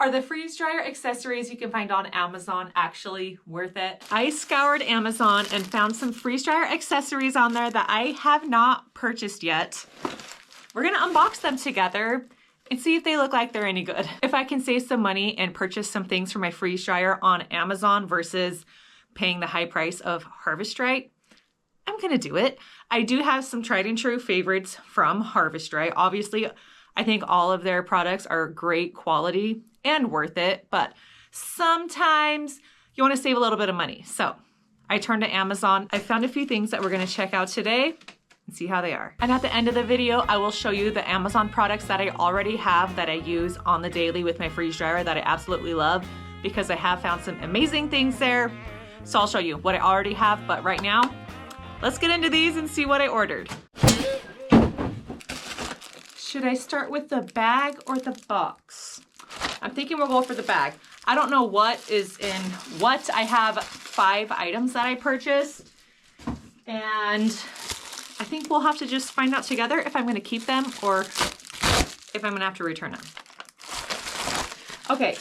Are the freeze dryer accessories you can find on Amazon actually worth it? I scoured Amazon and found some freeze dryer accessories on there that I have not purchased yet. We're gonna unbox them together and see if they look like they're any good. If I can save some money and purchase some things for my freeze dryer on Amazon versus paying the high price of Harvest Right, I'm gonna do it. I do have some tried and true favorites from Harvest Right. Obviously, I think all of their products are great quality and worth it, but sometimes you want to save a little bit of money. So I turned to Amazon. I found a few things that we're going to check out today and see how they are. And at the end of the video, I will show you the Amazon products that I already have that I use on the daily with my freeze dryer that I absolutely love, because I have found some amazing things there. So I'll show you what I already have, but right now, let's get into these and see what I ordered. Should I start with the bag or the box? I'm thinking we'll go for the bag. I don't know what is in what. I have 5 items that I purchased, and I think we'll have to just find out together if I'm gonna keep them or if I'm gonna have to return them. Okay,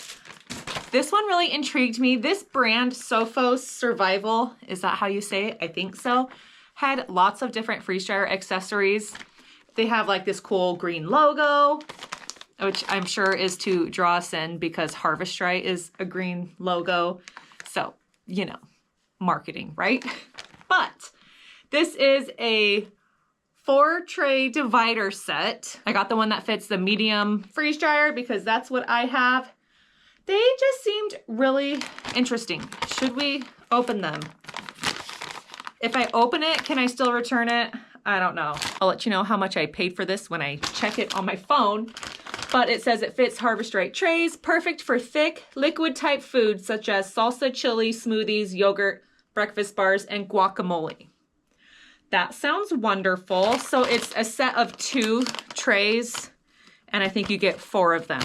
this one really intrigued me. This brand, Sophos Survival, is that how you say it? I think so. Had lots of different freeze dryer accessories. They have like this cool green logo, which I'm sure is to draw us in because Harvest Right is a green logo. So, you know, marketing, right? But this is a 4-tray divider set. I got the one that fits the medium freeze dryer because that's what I have. They just seemed really interesting. Should we open them? If I open it, can I still return it? I don't know. I'll let you know how much I paid for this when I check it on my phone. But it says it fits Harvest Right trays, perfect for thick, liquid type foods such as salsa, chili, smoothies, yogurt, breakfast bars, and guacamole. That sounds wonderful. So it's a set of 2 trays, and I think you get 4 of them.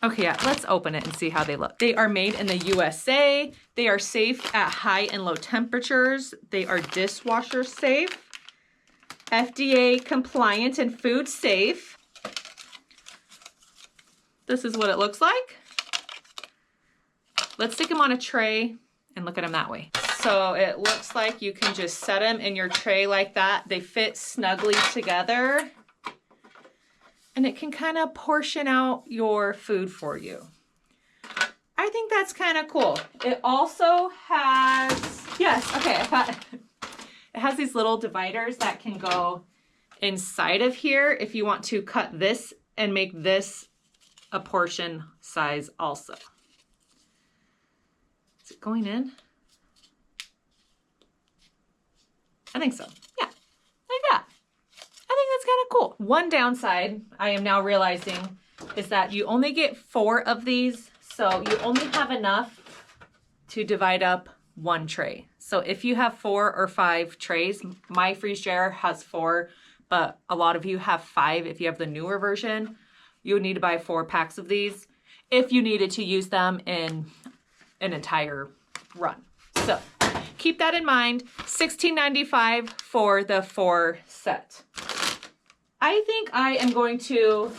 Okay, yeah, let's open it and see how they look. They are made in the USA. They are safe at high and low temperatures. They are dishwasher safe, FDA compliant, and food safe. This is what it looks like. Let's stick them on a tray and look at them that way. So it looks like you can just set them in your tray like that. They fit snugly together. And it can kind of portion out your food for you. I think that's kind of cool. It also has, yes, okay, it has these little dividers that can go inside of here if you want to cut this and make this a portion size also. Is it going in? I think so, yeah, like that. I think that's kind of cool. One downside I am now realizing is that you only get 4 of these, so you only have enough to divide up 1 tray. So if you have 4 or 5 trays, my freeze dryer has 4, but a lot of you have 5 if you have the newer version. You would need to buy 4 packs of these if you needed to use them in an entire run. So keep that in mind. $16.95 for the 4 set. I think I am going to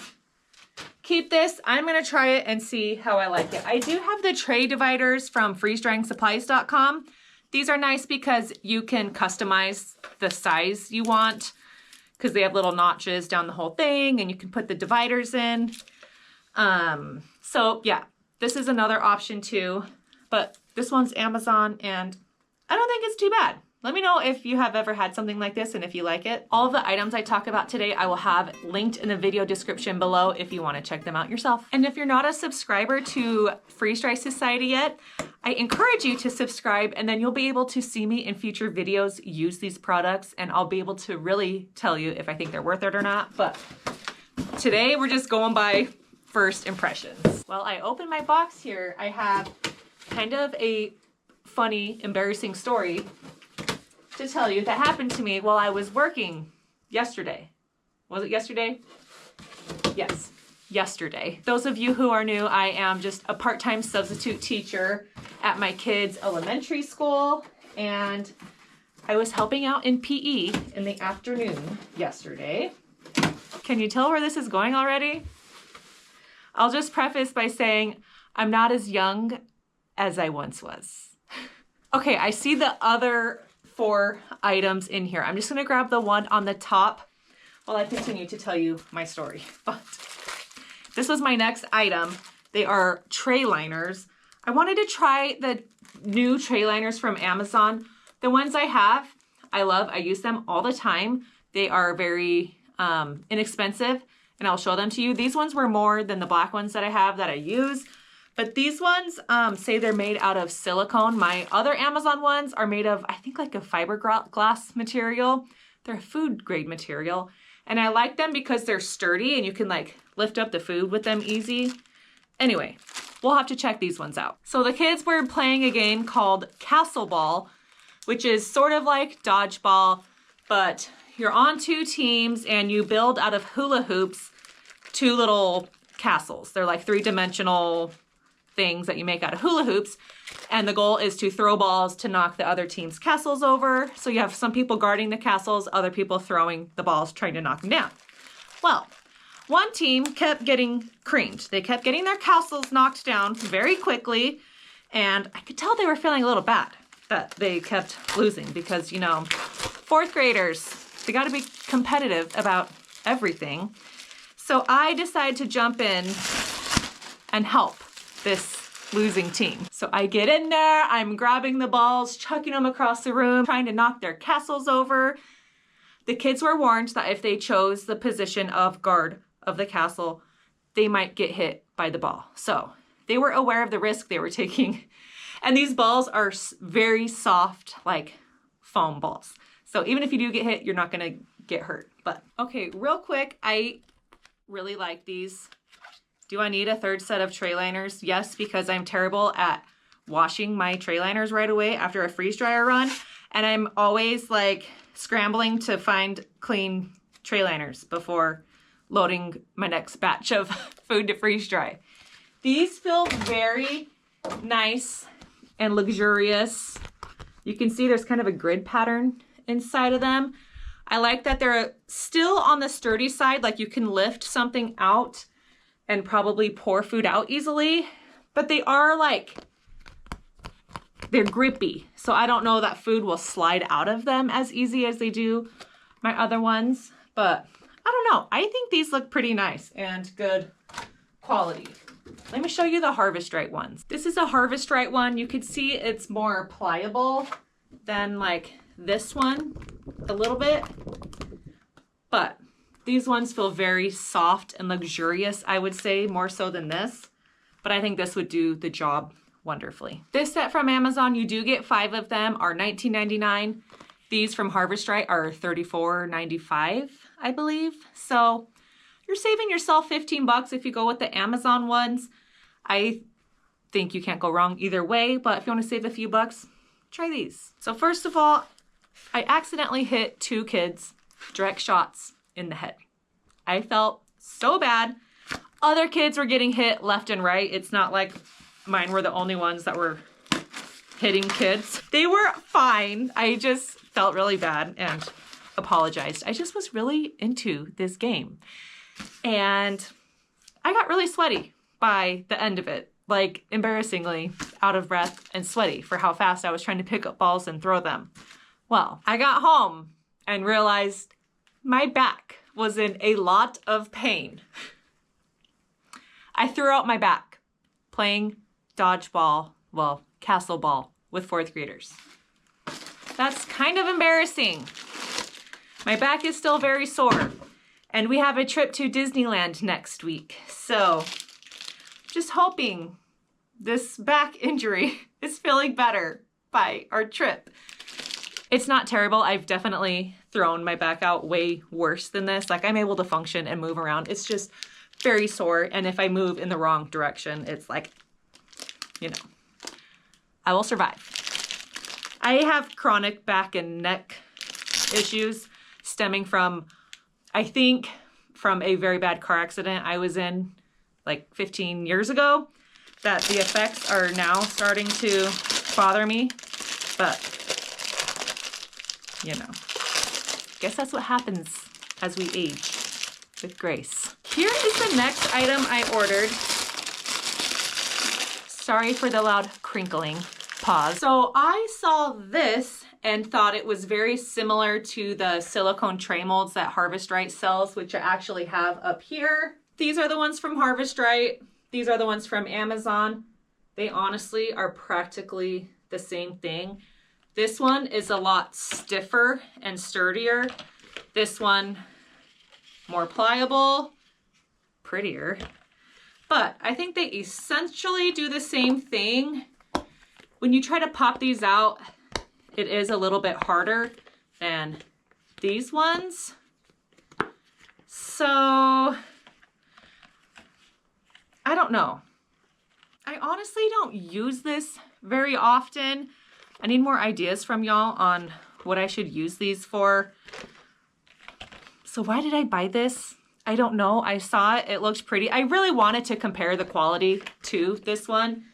keep this. I'm going to try it and see how I like it. I do have the tray dividers from freezedryingsupplies.com. These are nice because you can customize the size you want, because they have little notches down the whole thing and you can put the dividers in. So yeah, this is another option too, but this one's Amazon and I don't think it's too bad. Let me know if you have ever had something like this and if you like it. All of the items I talk about today, I will have linked in the video description below if you want to check them out yourself. And if you're not a subscriber to Freeze Dry Society yet, I encourage you to subscribe, and then you'll be able to see me in future videos use these products, and I'll be able to really tell you if I think they're worth it or not. But today we're just going by first impressions. Well, I opened my box here. I have kind of a funny, embarrassing story to tell you that happened to me while I was working yesterday. Was it yesterday? Yes, yesterday. Those of you who are new, I am just a part-time substitute teacher at my kids' elementary school, and I was helping out in PE in the afternoon yesterday. Can you tell where this is going already? I'll just preface by saying I'm not as young as I once was. Okay, I see the other 4 items in here. I'm just gonna grab the one on the top while I continue to tell you my story. But this was my next item. They are tray liners. I wanted to try the new tray liners from Amazon. The ones I have, I love. I use them all the time. They are very inexpensive, and I'll show them to you. These ones were more than the black ones that I have that I use. But these ones say they're made out of silicone. My other Amazon ones are made of, I think, like a fiberglass material. They're a food grade material. And I like them because they're sturdy and you can like lift up the food with them easy. Anyway, we'll have to check these ones out. So the kids were playing a game called Castle Ball, which is sort of like dodgeball, but you're on 2 teams and you build out of hula hoops 2 little castles. They're like 3-dimensional things that you make out of hula hoops. And the goal is to throw balls to knock the other team's castles over. So you have some people guarding the castles, other people throwing the balls, trying to knock them down. Well, one team kept getting creamed. They kept getting their castles knocked down very quickly. And I could tell they were feeling a little bad that they kept losing because, you know, 4th graders, they got to be competitive about everything. So I decided to jump in and help this losing team. So I get in there, I'm grabbing the balls, chucking them across the room, trying to knock their castles over. The kids were warned that if they chose the position of guard of the castle, they might get hit by the ball. So they were aware of the risk they were taking. And these balls are very soft, like foam balls. So even if you do get hit, you're not gonna get hurt. But okay, real quick, I really like these. Do I need a 3rd set of tray liners? Yes, because I'm terrible at washing my tray liners right away after a freeze dryer run. And I'm always like scrambling to find clean tray liners before loading my next batch of food to freeze dry. These feel very nice and luxurious. You can see there's kind of a grid pattern inside of them. I like that they're still on the sturdy side, like you can lift something out and probably pour food out easily, but they are like, they're grippy. So I don't know that food will slide out of them as easy as they do my other ones, but I don't know. I think these look pretty nice and good quality. Let me show you the Harvest Right ones. This is a Harvest Right one. You can see it's more pliable than like this one a little bit, but these ones feel very soft and luxurious, I would say, more so than this. But I think this would do the job wonderfully. This set from Amazon, you do get 5 of them, are $19.99. These from Harvest Right are $34.95, I believe. So you're saving yourself 15 bucks if you go with the Amazon ones. I think you can't go wrong either way, but if you want to save a few bucks, try these. So first of all, I accidentally hit 2 kids, direct shots in the head. I felt so bad. Other kids were getting hit left and right. It's not like mine were the only ones that were hitting kids. They were fine. I just felt really bad and apologized. I just was really into this game. And I got really sweaty by the end of it. Like embarrassingly out of breath and sweaty for how fast I was trying to pick up balls and throw them. Well, I got home and realized my back was in a lot of pain. I threw out my back playing dodgeball, well, castle ball with 4th graders. That's kind of embarrassing. My back is still very sore, and we have a trip to Disneyland next week. So just hoping this back injury is feeling better by our trip. It's not terrible. I've definitely thrown my back out way worse than this. Like I'm able to function and move around. It's just very sore. And if I move in the wrong direction, it's like, you know, I will survive. I have chronic back and neck issues stemming from, I think, from a very bad car accident I was in like 15 years ago, that the effects are now starting to bother me. But, you know, guess that's what happens as we age with grace. Here is the next item I ordered. Sorry for the loud crinkling. Pause. So I saw this and thought it was very similar to the silicone tray molds that Harvest Right sells, which I actually have up here. These are the ones from Harvest Right. These are the ones from Amazon. They honestly are practically the same thing. This one is a lot stiffer and sturdier. This one, more pliable, prettier. But I think they essentially do the same thing. When you try to pop these out, it is a little bit harder than these ones. So, I don't know. I honestly don't use this very often. I need more ideas from y'all on what I should use these for. So why did I buy this? I don't know. I saw it. It looked pretty. I really wanted to compare the quality to this one.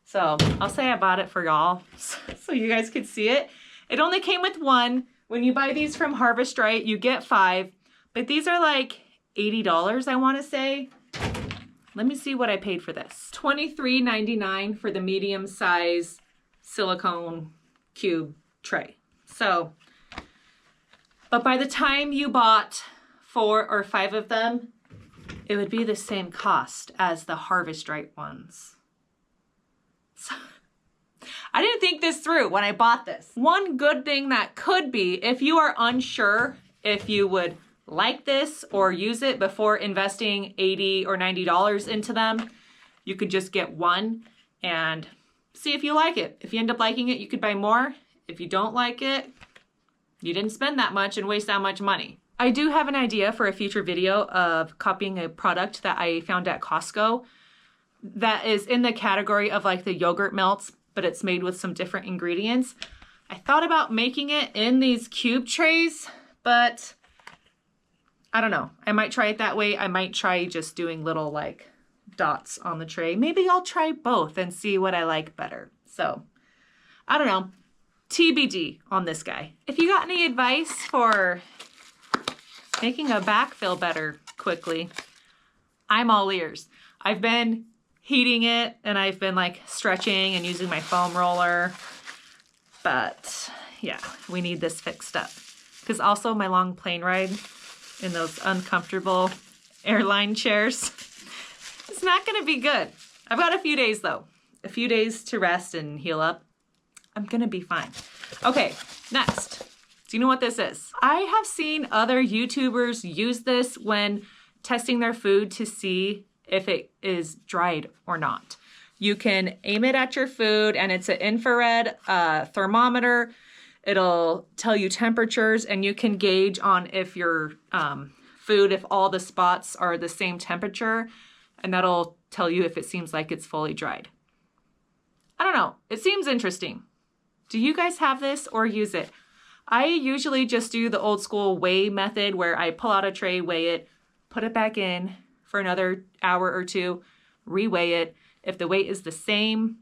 So I'll say I bought it for y'all so you guys could see it. It only came with one. When you buy these from Harvest Right, you get 5. But these are like $80, I want to say. Let me see what I paid for this. $23.99 for the medium size silicone cube tray. So, but by the time you bought 4 or 5 of them, it would be the same cost as the Harvest Right ones. So, I didn't think this through when I bought this. One good thing that could be, if you are unsure if you would like this or use it before investing $80 or $90 into them, you could just get one and see if you like it. If you end up liking it, you could buy more. If you don't like it, you didn't spend that much and waste that much money. I do have an idea for a future video of copying a product that I found at Costco that is in the category of like the yogurt melts, but it's made with some different ingredients. I thought about making it in these cube trays, but I don't know. I might try it that way. I might try just doing little like dots on the tray. Maybe I'll try both and see what I like better. So I don't know. TBD on this guy. If you got any advice for making a back feel better quickly, I'm all ears. I've been heating it and I've been like stretching and using my foam roller. But yeah, we need this fixed up. Because also my long plane ride in those uncomfortable airline chairs, it's not gonna be good. I've got a few days though. A few days to rest and heal up. I'm gonna be fine. Okay, next. Do you know what this is? I have seen other YouTubers use this when testing their food to see if it is dried or not. You can aim it at your food and it's an infrared thermometer. It'll tell you temperatures and you can gauge on if your food, if all the spots are the same temperature, and that'll tell you if it seems like it's fully dried. I don't know. It seems interesting. Do you guys have this or use it? I usually just do the old school weigh method where I pull out a tray, weigh it, put it back in for another hour or two, re-weigh it. If the weight is the same,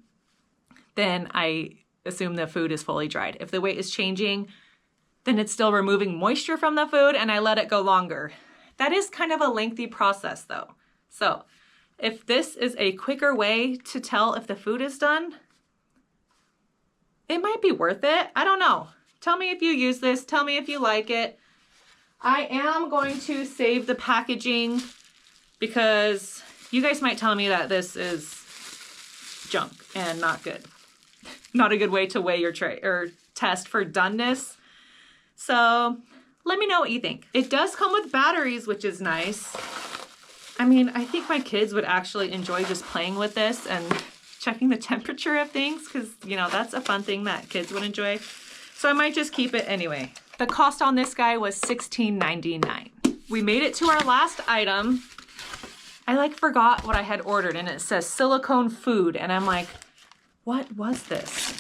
then I assume the food is fully dried. If the weight is changing, then it's still removing moisture from the food and I let it go longer. That is kind of a lengthy process though. So if this is a quicker way to tell if the food is done, it might be worth it. I don't know. Tell me if you use this. Tell me if you like it. I am going to save the packaging because you guys might tell me that this is junk and not good. Not a good way to weigh your tray or test for doneness. So let me know what you think. It does come with batteries, which is nice. I mean, I think my kids would actually enjoy just playing with this and checking the temperature of things because, you know, that's a fun thing that kids would enjoy. So I might just keep it anyway. The cost on this guy was $16.99. We made it to our last item. I like forgot what I had ordered and it says silicone food and I'm like, what was this?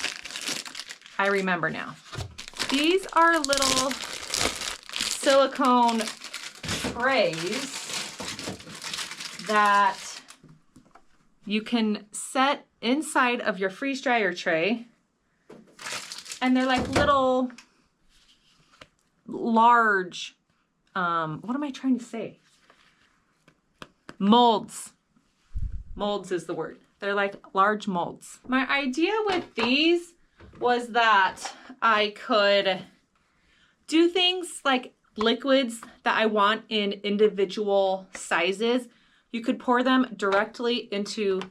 I remember now. These are little silicone trays that you can set inside of your freeze dryer tray. And they're like little, large, what am I trying to say? Molds. Molds is the word. They're like large molds. My idea with these was that I could do things like liquids that I want in individual sizes. You could pour them directly into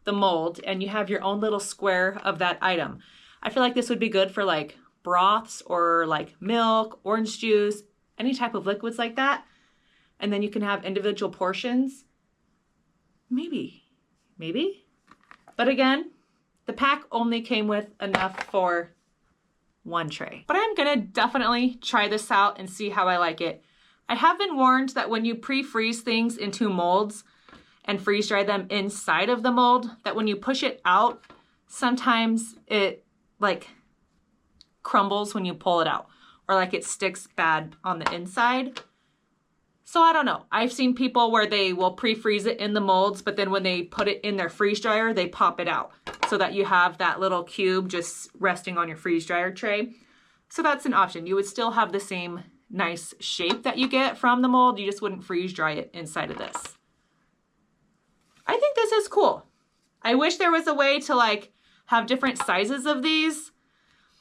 the mold and you have your own little square of that item. I feel like this would be good for like broths or like milk, orange juice, any type of liquids like that. And then you can have individual portions. Maybe. But again, the pack only came with enough for one tray. But I'm gonna definitely try this out and see how I like it. I have been warned that when you pre-freeze things into molds and freeze dry them inside of the mold, that when you push it out, sometimes it like crumbles when you pull it out, or like it sticks bad on the inside. So I don't know. I've seen people where they will pre-freeze it in the molds, but then when they put it in their freeze dryer, they pop it out so that you have that little cube just resting on your freeze dryer tray. So that's an option. You would still have the same nice shape that you get from the mold. You just wouldn't freeze dry it inside of this. I think this is cool. I wish there was a way to like have different sizes of these,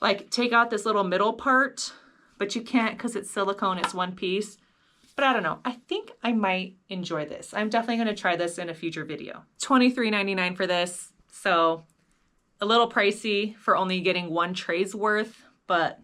like take out this little middle part, but you can't because it's silicone, it's one piece. But I don't know, I think I might enjoy this. I'm definitely gonna try this in a future video. $23.99 for this, so a little pricey for only getting one tray's worth, but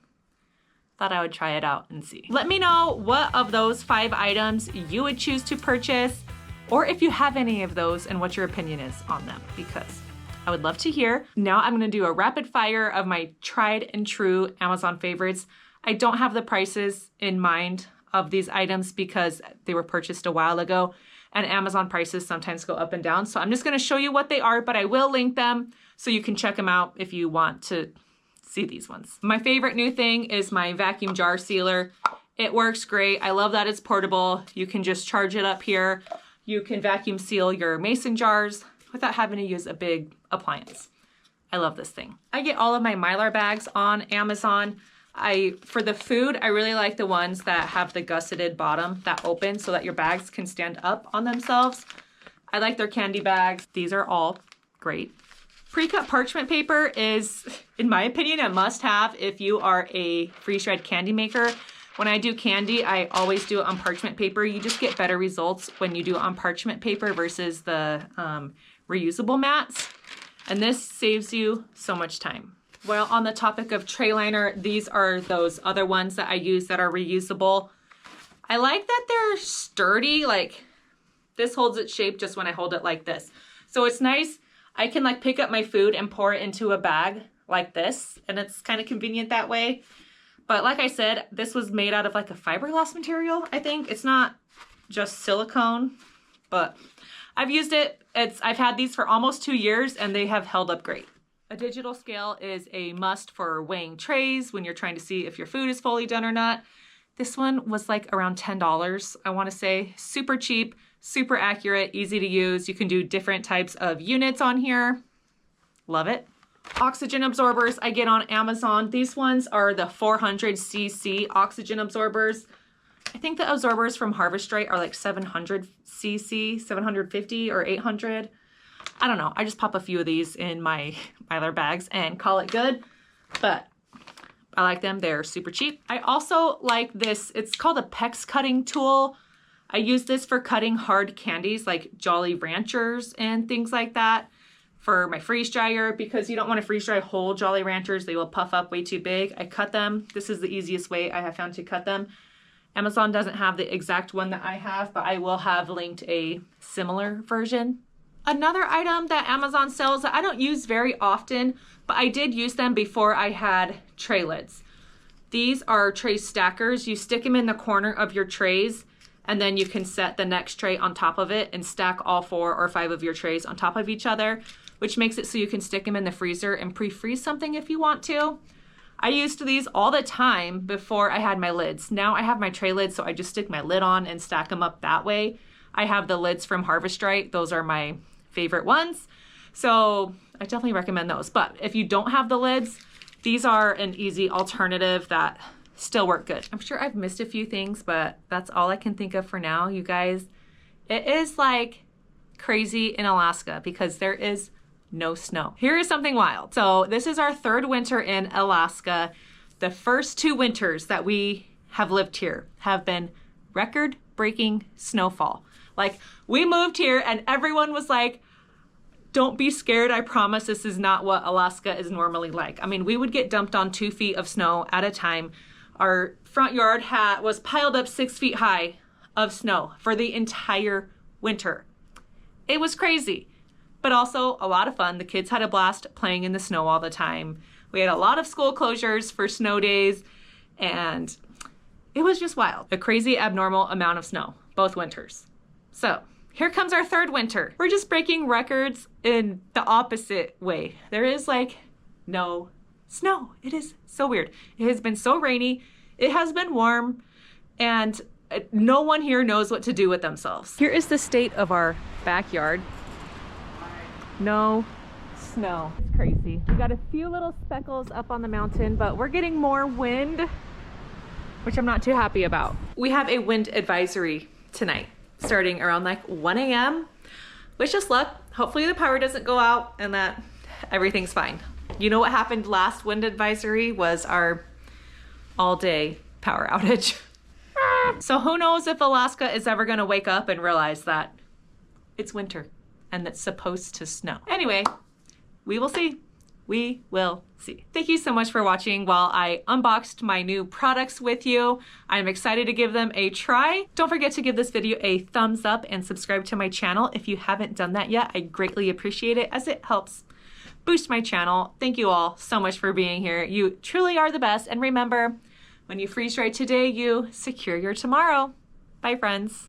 thought I would try it out and see. Let me know what of those 5 items you would choose to purchase, or if you have any of those and what your opinion is on them, because I would love to hear. Now I'm gonna do a rapid fire of my tried and true Amazon favorites. I don't have the prices in mind of these items because they were purchased a while ago and Amazon prices sometimes go up and down. So I'm just gonna show you what they are, but I will link them so you can check them out if you want to see these ones. My favorite new thing is my vacuum jar sealer. It works great. I love that it's portable. You can just charge it up here. You can vacuum seal your mason jars without having to use a big appliance. I love this thing. I get all of my Mylar bags on Amazon. For the food, I really like the ones that have the gusseted bottom that open so that your bags can stand up on themselves. I like their candy bags. These are all great. Pre-cut parchment paper is, in my opinion, a must-have if you are a freeze-dried candy maker. When I do candy, I always do it on parchment paper. You just get better results when you do it on parchment paper versus the reusable mats. And this saves you so much time. Well, on the topic of tray liner, these are those other ones that I use that are reusable. I like that they're sturdy, like this holds its shape just when I hold it like this. So it's nice. I can like pick up my food and pour it into a bag like this, and it's kind of convenient that way. But like I said, this was made out of like a fiberglass material, I think. It's not just silicone, but I've used it. I've had these for almost 2 years and they have held up great. A digital scale is a must for weighing trays when you're trying to see if your food is fully done or not. This one was like around $10, I want to say. Super cheap, super accurate, easy to use. You can do different types of units on here. Love it. Oxygen absorbers I get on Amazon. These ones are the 400cc oxygen absorbers. I think the absorbers from Harvest Right are like 700cc, 750 or 800. I don't know. I just pop a few of these in my Mylar bags and call it good, but I like them. They're super cheap. I also like this. It's called a PEX cutting tool. I use this for cutting hard candies like Jolly Ranchers and things like that for my freeze dryer, because you don't want to freeze dry whole Jolly Ranchers. They will puff up way too big. I cut them. This is the easiest way I have found to cut them. Amazon doesn't have the exact one that I have, but I will have linked a similar version. Another item that Amazon sells that I don't use very often, but I did use them before I had tray lids. These are tray stackers. You stick them in the corner of your trays, and then you can set the next tray on top of it and stack all 4 or 5 of your trays on top of each other, which makes it so you can stick them in the freezer and pre-freeze something if you want to. I used these all the time before I had my lids. Now I have my tray lids, so I just stick my lid on and stack them up that way. I have the lids from Harvest Right. Those are my favorite ones. So I definitely recommend those. But if you don't have the lids, these are an easy alternative that still work good. I'm sure I've missed a few things, but that's all I can think of for now, you guys. It is like crazy in Alaska because there is no snow. Here is something wild. So this is our third winter in Alaska. The first 2 winters that we have lived here have been record-breaking snowfall. Like, we moved here and everyone was like, don't be scared, I promise this is not what Alaska is normally like. I mean, we would get dumped on 2 feet of snow at a time. Our front yard was piled up 6 feet high of snow for the entire winter. It was crazy, but also a lot of fun. The kids had a blast playing in the snow all the time. We had a lot of school closures for snow days, and it was just wild. A crazy abnormal amount of snow, both winters. So here comes our third winter. We're just breaking records in the opposite way. There is like no snow. It is so weird. It has been so rainy. It has been warm, and no one here knows what to do with themselves. Here is the state of our backyard. No snow. It's crazy. We got a few little speckles up on the mountain, but we're getting more wind, which I'm not too happy about. We have a wind advisory tonight, starting around like 1 a.m. Wish us luck. Hopefully the power doesn't go out and that everything's fine. You know what happened last wind advisory was our all-day power outage. So who knows if Alaska is ever gonna wake up and realize that it's winter and it's supposed to snow. Anyway, we will see. We will see. Thank you so much for watching while I unboxed my new products with you. I'm excited to give them a try. Don't forget to give this video a thumbs up and subscribe to my channel if you haven't done that yet. I greatly appreciate it as it helps boost my channel. Thank you all so much for being here. You truly are the best. And remember, when you freeze dry today, you secure your tomorrow. Bye, friends.